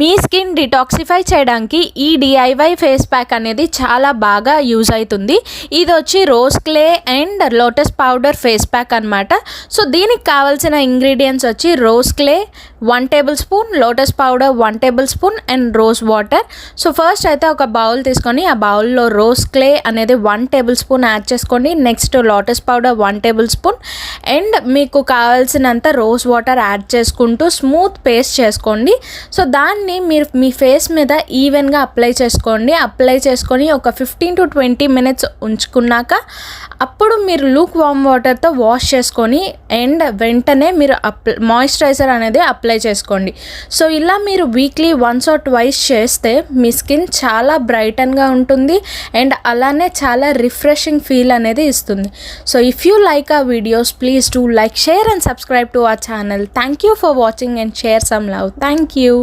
మీ skin detoxify చేయడానికి ఈ DIY face pack అనేది చాలా బాగా యూజ్ అవుతుంది. ఇది వచ్చి rose clay and lotus powder face pack అనమాట. సో దీనికి కావాల్సిన ఇంగ్రీడియంట్స్ వచ్చి rose clay 1 table spoon, lotus powder 1 table spoon and rose water. So first అయితే ఒక బౌల్ తీసుకొని ఆ బౌల్లో రోజ్ క్లే అనేది 1 టేబుల్ స్పూన్ యాడ్ చేసుకోండి. Next lotus powder 1 table spoon and మీకు కావాల్సినంత రోజ్ వాటర్ యాడ్ చేసుకుంటూ స్మూత్ పేస్ట్ చేసుకోండి. సో దాన్ని మీరు మీ ఫేస్ మీద ఈవెన్గా అప్లై చేసుకొని ఒక 15 to 20 మినిట్స్ ఉంచుకున్నాక అప్పుడు మీరు లూక్ వామ్ వాటర్తో వాష్ చేసుకొని అండ్ వెంటనే మీరు మాయిశ్చరైజర్ అనేది అప్లై చేసుకోండి. సో ఇలా మీరు వీక్లీ వన్స్ ఆర్ ట్వైస్ చేస్తే మీ స్కిన్ చాలా బ్రైటన్గా ఉంటుంది అండ్ అలానే చాలా రిఫ్రెషింగ్ ఫీల్ అనేది ఇస్తుంది. So if you like our videos, please do like, share and subscribe to our channel. Thank you for watching and share some love. Thank you.